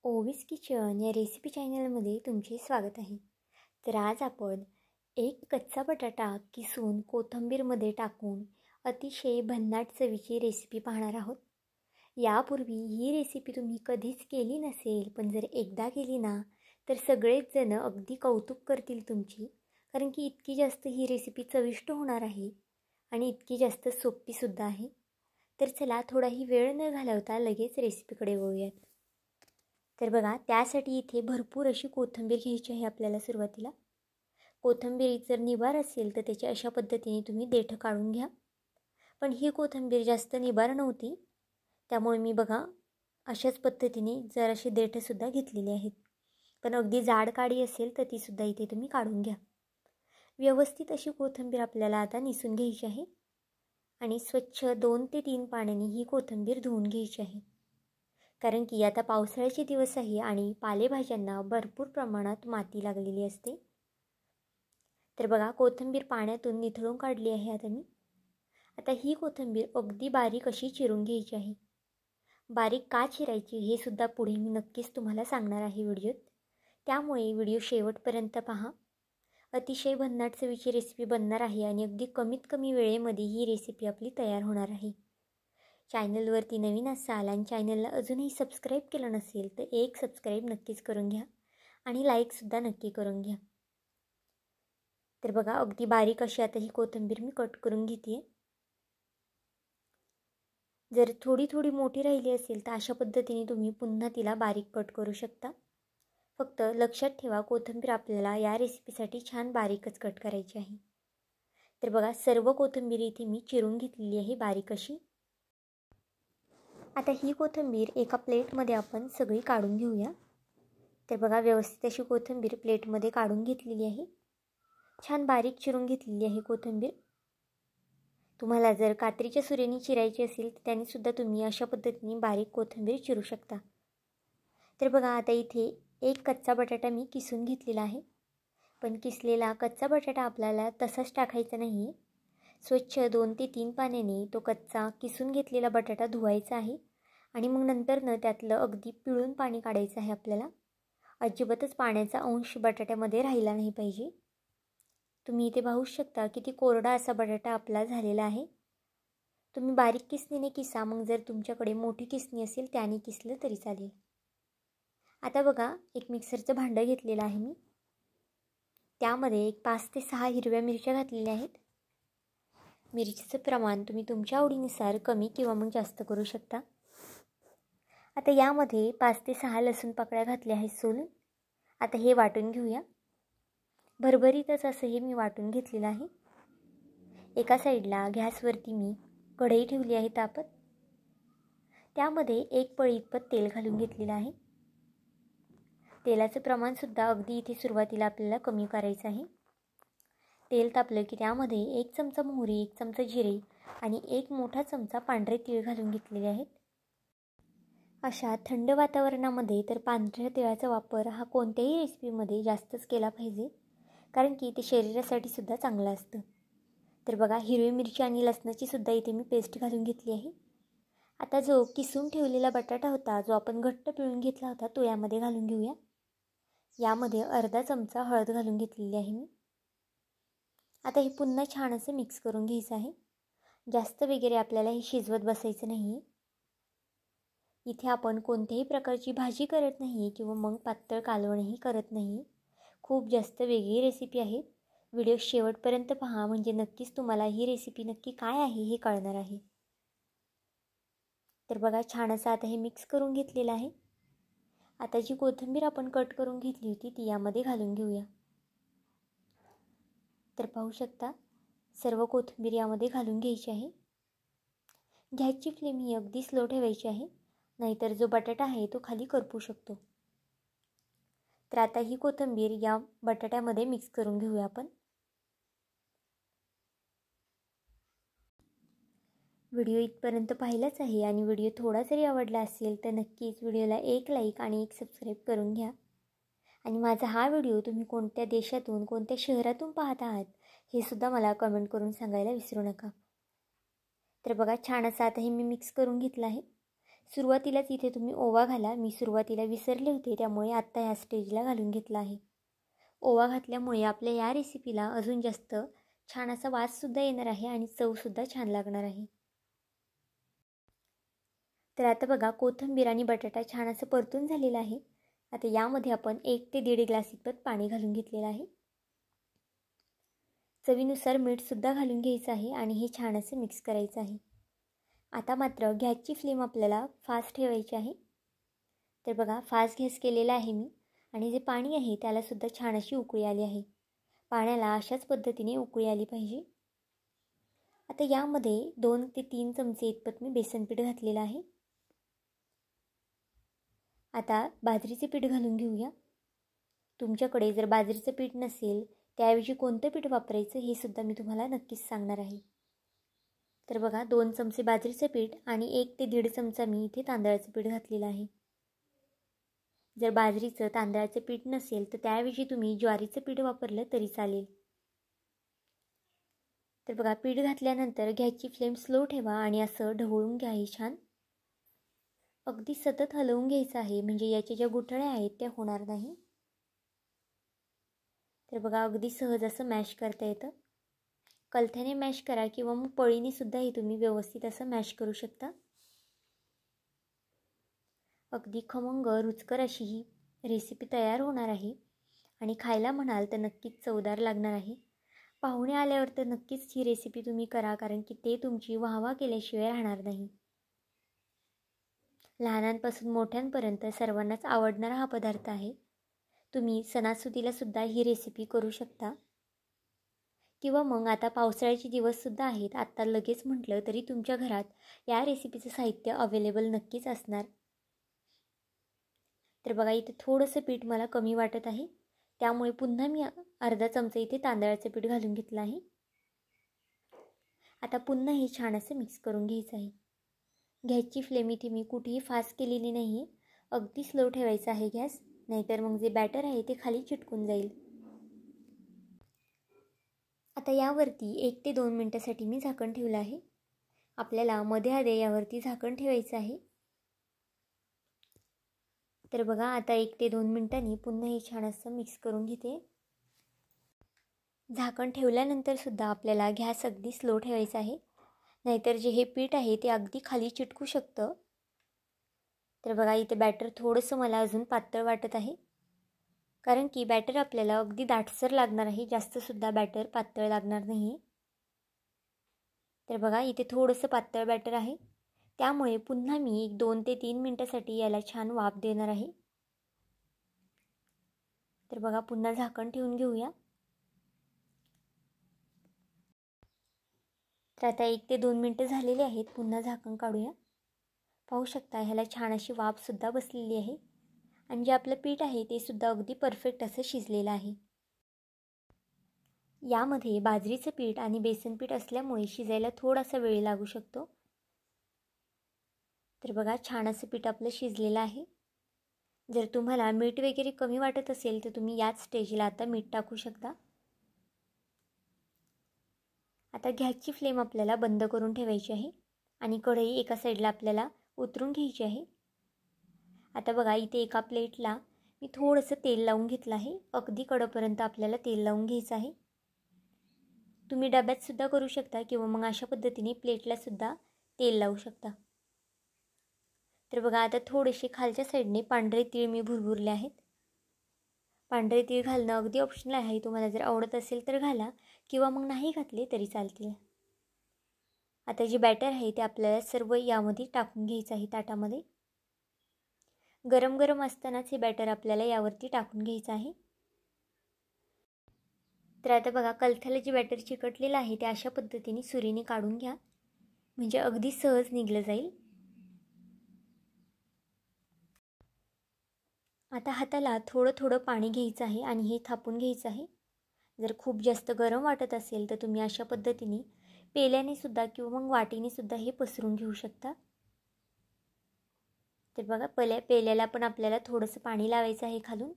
ओवीस kitchen या recipe चॅनलमध्ये तुमचे स्वागत आहे। तर आज आपण एक कच्चा बटाटा किसून कोथिंबीरमध्ये टाकून अतिशय भन्नाट चवीची रेसिपी पाहणार आहोत। यापूर्वी ही रेसिपी तुम्ही कधीच केली नसेल, पण जर एकदा केली ना तर सगळेच जण अगदी कौतुक करतील तुमची, कारण की इतकी जास्त ही रेसिपी चविष्ट होणार आहे आणि इतकी जास्त सोपीसुद्धा आहे। तर चला थोडाही वेळ न घालवता लगेच रेसिपीकडे वळूयात। तर बघा, त्यासाठी इथे भरपूर अशी कोथिंबीर घ्यायची आहे आपल्याला। सुरुवातीला कोथिंबीर जर निबार असेल तर त्याची अशा पद्धतीने तुम्ही देठ काढून घ्या, पण ही कोथिंबीर जास्त निबार नव्हती, त्यामुळे मी बघा अशाच पद्धतीने जराशी देठसुद्धा घेतलेली आहेत। पण अगदी जाड काडी असेल तर तीसुद्धा इथे तुम्ही काढून घ्या। व्यवस्थित अशी कोथिंबीर आपल्याला आता निसून घ्यायची आहे आणि स्वच्छ 2 ते 3 पाण्याने ही कोथिंबीर धुवून घ्यायची आहे, कारण की आता पावसाळ्याचे दिवस आहे आणि पालेभाज्यांना भरपूर प्रमाणात माती लागलेली असते। तर बघा, कोथिंबीर पाण्यातून निथळून काढली आहे आता ही कोथिंबीर अगदी बारीक अशी चिरून घ्यायची आहे। बारीक का चिरायची हे सुद्धा पुढे मी नक्कीच तुम्हाला सांगणार आहे व्हिडिओत, त्यामुळे व्हिडिओ शेवटपर्यंत पहा। अतिशय भन्नाट चवीची रेसिपी बनणार आहे आणि अगदी कमीत कमी वेळेमध्ये ही रेसिपी आपली तयार होणार आहे। चॅनलवरती नवीन असाल आणि चॅनलला अजूनही सबस्क्राईब केलं नसेल तर एक सबस्क्राईब नक्कीच करून घ्या आणि लाईकसुद्धा नक्की करून घ्या। तर बघा, अगदी बारीक अशी आता ही कोथिंबीर मी कट करून घेते आहे। जर थोडी मोठी राहिली असेल तर अशा पद्धतीने तुम्ही पुन्हा तिला बारीक कट करू शकता। फक्त लक्षात ठेवा, कोथिंबीर आपल्याला या रेसिपीसाठी छान बारीकच कट करायची आहे। तर बघा, सर्व कोथिंबीर इथे मी चिरून घेतलेली आहे बारीक अशी। आता ही कोथिंबीर एका प्लेटमध्ये आपण सगळी काढून घेऊया। तर बघा, व्यवस्थित अशी कोथिंबीर प्लेटमध्ये काढून घेतलेली आहे, छान बारीक चिरून घेतलेली आहे कोथिंबीर। तुम्हाला जर कात्रीच्या सुरीने चिरायची असेल तर त्यानेसुद्धा तुम्ही अशा पद्धतीने बारीक कोथिंबीर चिरू शकता। तर बघा, आता इथे एक कच्चा बटाटा मी किसून घेतलेला आहे, पण किसलेला कच्चा बटाटा आपल्याला तसाच टाकायचा नाही। स्वच्छ 2 ते 3 पाण्याने तो कच्चा किसून घेतलेला बटाटा धुवायचा आहे आणि मग नंतर त्यातलं अगदी पिळून पाणी काढायचं आहे आपल्याला। अजिबातच पाण्याचा अंश बटाट्यामध्ये राहिला नाही पाहिजे। तुम्ही इथे पाहू शकता किती कोरडा असा बटाटा आपला झालेला आहे। तुम्ही बारीक किसणीने किसा, मग जर तुमच्याकडे मोठी किसणी असेल त्याने किसलं तरी चालेल। आता बघा, एक मिक्सरचं भांडं घेतलेलं आहे मी, त्यामध्ये एक 5 ते 6 हिरव्या मिरच्या घातलेल्या आहेत। मिरचीचं प्रमाण तुम्ही तुमच्या आवडीनुसार कमी किंवा मग जास्त करू शकता। आता यामध्ये 5 ते 6 लसूण पाकळ्या घातल्या आहेत सोलून। आता हे वाटून घेऊया। भरभरीतच असं हे मी वाटून घेतलेलं आहे। एका साईडला गॅसवरती मी कढई ठेवली आहे तापत, त्यामध्ये 1 पळी इतपत तेल घालून घेतलेलं आहे। तेलाचं प्रमाणसुद्धा अगदी इथे सुरुवातीला आपल्याला कमी करायचं आहे। तेल तापलं की त्यामध्ये 1 चमचा मोहरी, 1 चमचा जिरे आणि 1 मोठा चमचा पांढरे तीळ घालून घेतलेले आहेत। अशा थंड वातावरणामध्ये तर पांढऱ्या तिळाचा वापर हा कोणत्याही रेसिपीमध्ये जास्तच केला पाहिजे, कारण की ते शरीरासाठी सुद्धा चांगलं असतं। तर बघा, हिरवी मिरची आणि लसणाची सुद्धा इथे मी पेस्ट घालून घेतली आहे। आता जो किसून ठेवलेला बटाटा होता, जो आपण घट्ट पिळून घेतला होता, तो यामध्ये घालून घेऊया। यामध्ये अर्धा चमचा हळद घालून घेतलेली आहे मी। आता हे पुन्हा छान असं मिक्स करून घ्यायचं आहे। जास्त वगैरे आपल्याला हे शिजवत बसायचं नाही। इथे आपण कोणत्याही प्रकारची भाजी करत नाही किंवा मग पातळ कालवणही करत नाही। खूप जास्त वेगळी रेसिपी आहे। व्हिडिओ शेवटपर्यंत पहा, म्हणजे नक्कीच तुम्हाला ही रेसिपी नक्की काय आहे हे कळणार आहे। तर बघा, छान असं आता हे मिक्स करून घेतलेलं आहे। आता जी कोथिंबीर आपण कट करून घेतली होती ती यामध्ये घालून घेऊया। तर पाहू शकता, सर्व कोथिंबीर यामध्ये घालून घ्यायची आहे। गॅसची फ्लेम ही अगदी स्लो ठेवायची आहे, नाहीतर जो बटाटा आहे तो खाली करपू शकतो। तर आता ही कोथिंबीर या बटाट्यामध्ये मिक्स करून घेऊया आपण। व्हिडिओ इथपर्यंत पाहिलाच आहे आणि व्हिडिओ थोडा जरी आवडला असेल तर नक्कीच व्हिडिओला एक लाईक आणि एक सबस्क्राईब करून घ्या। आणि माझा हा व्हिडिओ तुम्ही कोणत्या देशातून, कोणत्या शहरातून पाहत आहात हे सुद्धा मला कमेंट करून सांगायला विसरू नका। तर बघा, छान असं आता हे मी मिक्स करून घेतलं आहे। सुरुवातीलाच इथे तुम्ही ओवा घाला. मी सुरुवातीला विसरले होते, त्यामुळे आत्ता ह्या स्टेजला घालून घेतला आहे. ओवा घातल्यामुळे आपल्या या रेसिपीला अजून जास्त छान असा वाससुद्धा येणार आहे आणि चवसुद्धा छान लागणार आहे. तर आता बघा कोथिंबीर आणि बटाटा छान असं परतून झालेला आहे. आता यामध्ये आपण 1 ते 1.5 ग्लास इतपत पाणी घालून घेतलेलं आहे. चवीनुसार मीठसुद्धा घालून घ्यायचं आहे आणि हे छान असं मिक्स करायचं आहे. आता मात्र गॅसची फ्लेम आपल्याला फास्ट ठेवायची आहे. तर बघा फास्ट गॅस केलेला आहे मी आणि जे पाणी आहे त्यालासुद्धा छान अशी उकळी आली आहे. पाण्याला अशाच पद्धतीने उकळी आली पाहिजे. आता यामध्ये 2 ते 3 चमचे इतपत मी बेसन पीठ घातलेलं आहे. आता बाजरीचे पीठ घालून घेऊया. तुमच्याकडे जर बाजरीचं पीठ नसेल त्याऐवजी कोणतं पीठ वापरायचं हे सुद्धा मी तुम्हाला नक्कीच सांगणार आहे. तर बघा 2 चमचे बाजरीचं पीठ आणि 1 ते 1.5 चमचा मी इथे तांदळाचं पीठ घातलेलं आहे. जर बाजरीचं तांदळाचं पीठ नसेल तर त्याऐवजी तुम्ही ज्वारीचं पीठ वापरलं तरी चालेल. तर बघा पीठ घातल्यानंतर गॅसची फ्लेम स्लो ठेवा आणि असं ढवळून घ्या. हे छान अगदी सतत हलवून घ्यायचं आहे, म्हणजे याच्या ज्या गुठळ्या आहेत त्या होणार नाही. तर बघा अगदी सहज असं मॅश करता येतं. कलथ्याने मॅश करा किंवा मग पळीने सुद्धा हे तुम्ही व्यवस्थित असं मॅश करू शकता. अगदी खमंग रुचकर अशी ही रेसिपी तयार होणार आहे आणि खायला म्हणाल तर नक्कीच चवदार लागणार आहे. पाहुणे आल्यावर तर नक्कीच ही रेसिपी तुम्ही करा, कारण की ते तुमची वाहवा केल्याशिवाय राहणार नाही. लहानांपासून मोठ्यांपर्यंत सर्वांनाच आवडणारा हा पदार्थ आहे. तुम्ही सणासुदीला सुद्धा ही रेसिपी करू शकता किंवा मग आता पावसाळ्याचे दिवससुद्धा आहेत. आत्ता लगेच म्हटलं तरी तुमच्या घरात या रेसिपीचं साहित्य अवेलेबल नक्कीच असणार. तर बघा इथे थोडंसं पीठ मला कमी वाटत आहे, त्यामुळे पुन्हा मी अर्धा चमचा इथे तांदळाचं पीठ घालून घेतलं आहे. आता पुन्हा हे छान असं मिक्स करून घ्यायचं आहे. गॅसची फ्लेम इथे मी कुठेही फास्ट केलेली नाही आहे. अगदी स्लो ठेवायचा आहे गॅस, नाहीतर मग जे बॅटर आहे ते खाली चिटकून जाईल. आता यावरती 1 ते 2 मिनटासाठी मी झाकण ठेवलं आहे. आपल्याला मध्ये आधी यावरती झाकण ठेवायचं आहे. तर बघा आता 1 ते 2 मिनिटांनी पुन्हा हे छान असं मिक्स करून घेते. झाकण ठेवल्यानंतर सुद्धा आपल्याला गॅस अगदी स्लो ठेवायचा आहे, नाहीतर जे हे पीठ आहे ते अगदी खाली चिटकू शकतं. तर बघा इथे बॅटर थोडंसं मला अजून पातळ वाटत आहे, कारण की बॅटर आपल्याला अगदी दाटसर लागणार आहे, जास्तसुद्धा बॅटर पातळ लागणार नाही. तर बघा इथे थोडंसं पातळ बॅटर आहे, त्यामुळे पुन्हा मी 2 ते 3 मिनटासाठी याला छान वाफ देणार आहे. तर बघा पुन्हा झाकण ठेवून घेऊया. तर आता 1 ते 2 मिनटं झालेली आहेत. पुन्हा झाकण काढूया. पाहू शकता ह्याला छान अशी वाफसुद्धा बसलेली आहे आणि जे आपलं पीठ आहे ते सुद्धा अगदी परफेक्ट असं शिजलेलं आहे. यामध्ये बाजरीचं पीठ आणि बेसन पीठ असल्यामुळे शिजायला थोडासा वेळ लागू शकतो. तर बघा छान असं पीठ आपलं शिजलेलं आहे. जर तुम्हाला मीठ वगैरे कमी वाटत असेल तर तुम्ही याच स्टेजला आता मीठ टाकू शकता. आता गॅसची फ्लेम आपल्याला बंद करून ठेवायची आहे आणि कढई एका साईडला आपल्याला उतरून घ्यायची आहे. आता बघा इथे एका प्लेटला मी थोडंसं तेल लावून घेतलं आहे. अगदी कडेपर्यंत आपल्याला तेल लावून घ्यायचं आहे. तुम्ही डब्यातसुद्धा करू शकता किंवा मग अशा पद्धतीने प्लेटलासुद्धा तेल लावू शकता. तर बघा आता थोडेसे खालच्या साईडने पांढरे तीळ मी भुरभुरले आहेत. पांढरे तीळ घालणं अगदी ऑप्शनल आहे. तुम्हाला जर आवडत असेल तर घाला किंवा मग नाही घातले तरी चालतील. आता जे बॅटर आहे ते आपल्याला सर्व यामध्ये टाकून घ्यायचं आहे ताटामध्ये. गरम गरम असतानाच हे बॅटर आपल्याला यावरती टाकून घ्यायचं आहे. तर आता बघा कलथ्याला जे बॅटर चिकटलेलं आहे ते अशा पद्धतीने सुरीने काढून घ्या, म्हणजे अगदी सहज निघलं जाईल. आता हाताला थोडं थोडं पाणी घ्यायचं आहे आणि हे थापून घ्यायचं आहे. जर खूप जास्त गरम वाटत असेल तर तुम्ही अशा पद्धतीने पेल्याने सुद्धा किंवा मग वाटीने सुद्धा हे पसरून घेऊ शकता. तर बघा पेल्याला पण आपल्याला थोडंसं पाणी लावायचं आहे खालून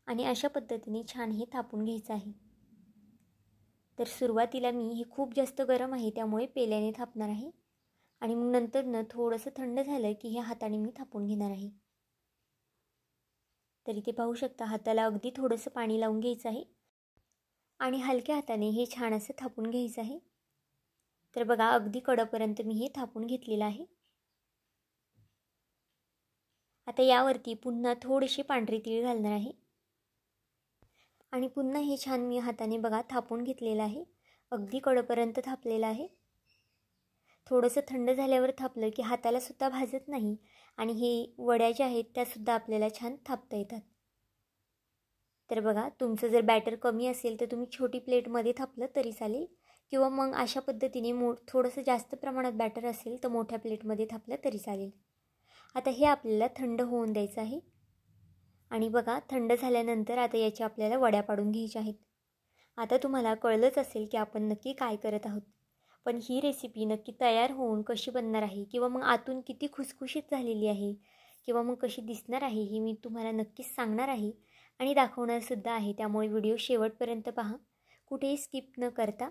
आणि अशा पद्धतीने छान हे थापून घ्यायचं आहे. तर सुरुवातीला मी हे खूप जास्त गरम आहे त्यामुळे पेल्याने थापणार आहे आणि मग नंतर थोडंसं थंड झालं की हे हाताने मी थापून घेणार आहे. तर इथे पाहू शकता हाताला अगदी थोडंसं पाणी लावून घ्यायचं आहे आणि हलक्या हाताने हे छान असं थापून घ्यायचं आहे. तर बघा अगदी कडेपर्यंत मी हे थापून घेतलेलं आहे. आता यावरती पुन्हा थोडीशी पांढरी तीळ घालणार आहे आणि पुन्हा हे छान मी हाताने बघा थापून घेतलेलं आहे. अगदी कडेपर्यंत थापलेलं आहे. थोडंसं थंड झाल्यावर थापलं की हाताला सुद्धा भाजत नाही आणि हे वड्या ज्या आहेत त्यासुद्धा आपल्याला छान थापता येतात. तर बघा तुमचं जर बॅटर कमी असेल तर तुम्ही छोटी प्लेटमध्ये थापलं तरी चालेल किंवा मग अशा पद्धतीने थोडंसं जास्त प्रमाणात बॅटर असेल तर मोठ्या प्लेटमध्ये थापलं तरी चालेल. आता हे आपल्याला थंड होऊन द्यायचं आहे आणि बघा थंड झाल्यानंतर आता याच्या आपल्याला वड्या पाडून घ्यायच्या आहेत. आता तुम्हाला कळलंच असेल की आपण नक्की काय करत आहोत, पण ही रेसिपी नक्की तयार होऊन कशी बनणार आहे किंवा मग आतून किती खुसखुशीत झालेली आहे किंवा मग कशी दिसणार आहे ही मी तुम्हाला नक्कीच सांगणार आहे आणि दाखवणारसुद्धा आहे. त्यामुळे व्हिडिओ शेवटपर्यंत पहा, कुठेही स्किप न करता.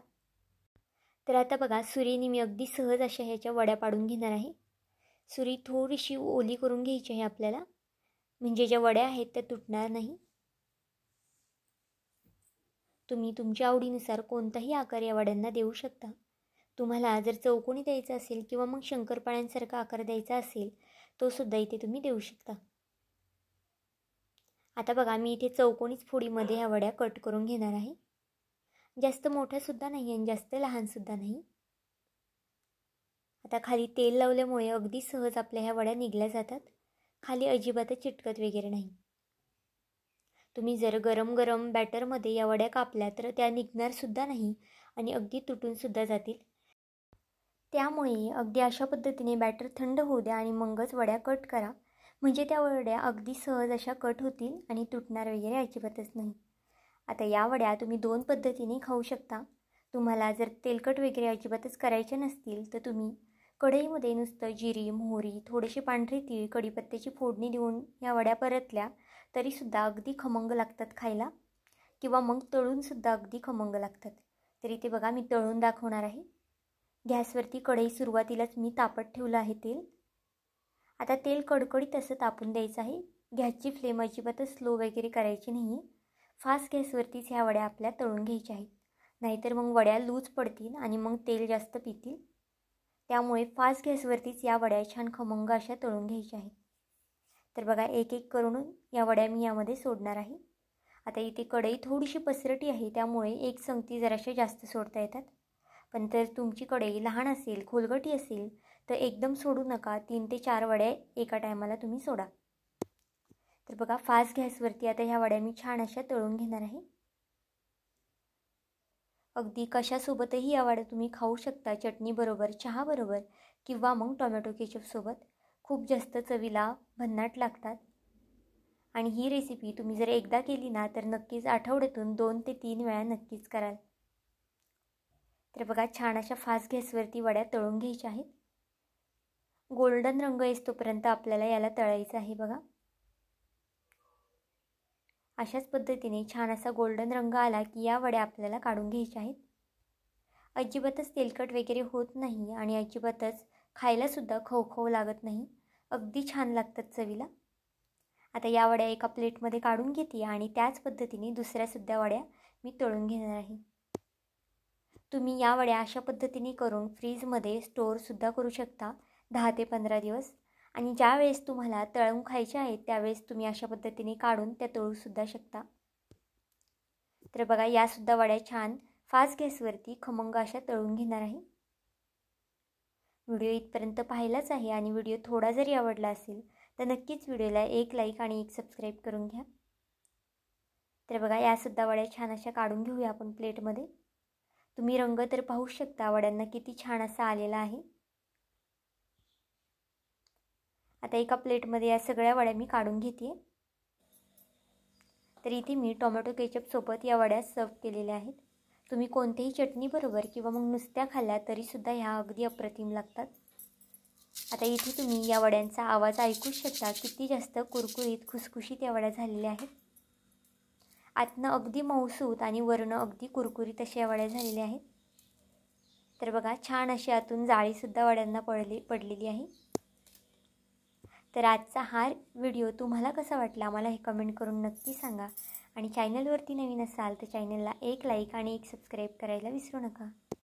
तर आता बघा सुरीने मी अगदी सहज अशा ह्याच्या वड्या पाडून घेणार आहे. सुरी थोडीशी ओली करून घ्यायची आहे आपल्याला, म्हणजे ज्या वड्या आहेत त्या तुटणार नाही. तुम्ही तुमच्या आवडीनुसार कोणताही आकार या वड्यांना देऊ शकता. तुम्हाला जर चौकोनी द्यायचा असेल किंवा मग शंकरपाळ्यांसारखा आकार द्यायचा असेल तो सुद्धा इथे तुम्ही देऊ शकता. आता बघा मी इथे चौकोनीच फोडीमध्ये ह्या वड्या कट करून घेणार आहे. जास्त मोठ्यासुद्धा नाही आणि जास्त लहानसुद्धा नाही. आता खाली तेल लावल्यामुळे अगदी सहज आपल्या ह्या वड्या निघल्या जातात. खाली अजिबातच चिटकत वगैरे नाही. तुम्ही जर गरम गरम बॅटरमध्ये या वड्या कापल्या तर त्या निघणारसुद्धा नाही आणि अगदी तुटूनसुद्धा जातील. त्यामुळे अगदी अशा पद्धतीने बॅटर थंड होऊ द्या आणि मगच वड्या कट करा, म्हणजे त्या वड्या अगदी सहज अशा कट होतील आणि तुटणार वगैरे अजिबातच नाही. आता या वड्या तुम्ही 2 पद्धतीने खाऊ शकता. तुम्हाला जर तेलकट वगैरे अजिबातच करायचे नसतील तर तुम्ही कढईमध्ये नुसतं जिरी, मोहरी, थोडेसे पांढरे तीळ, कढीपत्त्याची फोडणी देऊन या वड्या परतल्या तरीसुद्धा अगदी खमंग लागतात खायला किंवा मग तळूनसुद्धा अगदी खमंग लागतात. तर इथे बघा मी तळून दाखवणार आहे. गॅसवरती कढई सुरुवातीलाच मी तापत ठेवलं आहे तेल. आता तेल कडकडीत असं तापून द्यायचं आहे. गॅसची फ्लेम अजिबातच स्लो वगैरे करायची नाही आहे. फास्ट गॅसवरतीच ह्या वड्या आपल्या तळून घ्यायच्या आहेत, नाहीतर मग वड्या लूज पडतील आणि मग तेल जास्त पितील. त्यामुळे फास्ट गॅसवरतीच या वड्या छान खमंग अशा तळून घ्यायच्या आहेत. तर बघा एक एक करून या वड्या मी यामध्ये सोडणार आहे. आता इथे कढई थोडीशी पसरटी आहे त्यामुळे एक संगती जराशा जास्त सोडता येतात. पण जर तुमची कढई लहान असेल, खोलगटी असेल तर एकदम सोडू नका. 3 ते 4 वड्या एका टायमाला तुम्ही सोडा. तर बघा फास्ट गॅसवरती आता ह्या वड्या मी छान अशा तळून घेणार आहे. अगदी कशासोबतही या वड्या तुम्ही खाऊ शकता. चटणीबरोबर, चहाबरोबर किंवा मग टोमॅटो केचपसोबत. खूप जास्त चवीला भन्नाट लागतात आणि ही रेसिपी तुम्ही जर एकदा केली ना तर नक्कीच आठवड्यातून 2 ते 3 वेळा नक्कीच कराल. तर बघा छान अशा फास्ट गॅसवरती वड्या तळून घ्यायच्या आहेत. गोल्डन रंग येतोपर्यंत आपल्याला याला तळायचं आहे. बघा अशाच पद्धतीने छान असा गोल्डन रंग आला की या वड्या आपल्याला काढून घ्यायच्या आहेत. अजिबातच तेलकट वगैरे होत नाही आणि अजिबातच खायलासुद्धा खवखव लागत नाही. अगदी छान लागतात चवीला. आता या वड्या एका प्लेटमध्ये काढून घेते आणि त्याच पद्धतीने दुसऱ्यासुद्धा वड्या मी तळून घेणार आहे. तुम्ही या वड्या अशा पद्धतीने करून फ्रीजमध्ये स्टोअरसुद्धा करू शकता 10 ते 15 दिवस. आणि ज्या वेळेस तुम्हाला तळून खायच्या आहेत त्यावेळेस तुम्ही अशा पद्धतीने काढून त्या तळूसुद्धा शकता. तर बघा यासुद्धा वड्या छान फास्ट गॅसवरती खमंग अशा तळून घेणार आहे. व्हिडिओ इथपर्यंत पाहिलाच आहे आणि व्हिडिओ थोडा जरी आवडला असेल तर नक्कीच व्हिडिओला एक लाईक आणि एक सबस्क्राईब करून घ्या. तर बघा यासुद्धा वड्या छान अशा काढून घेऊया आपण प्लेटमध्ये. तुम्ही रंग तर पाहू शकता वड्यांना किती छान असा आलेला आहे. आता एका प्लेटमध्ये या सगळ्या वड्या मी काढून घेते. तर इथे मी टोमॅटो केचपसोबत या वड्या सर्व केलेल्या आहेत. तुम्ही कोणत्याही चटणीबरोबर किंवा मग नुसत्या खाल्ल्या तरीसुद्धा ह्या अगदी अप्रतिम लागतात. आता इथे तुम्ही या वड्यांचा आवाज ऐकूच शकता. किती जास्त कुरकुरीत खुसखुशीत या वड्या झालेल्या आहेत. आतनं अगदी मऊसूत आणि वरनं अगदी कुरकुरीत अशा या वड्या झालेल्या आहेत. तर बघा छान अशी आतून जाळीसुद्धा वड्यांना पडलेली आहे. तर आजचा हा व्हिडिओ तुम्हाला कसा वाटला आम्हाला हे कमेंट करून नक्की सांगा. आणि चॅनलवरती नवीन असाल तर चॅनलला एक लाईक आणि एक सबस्क्राईब करायला विसरू नका.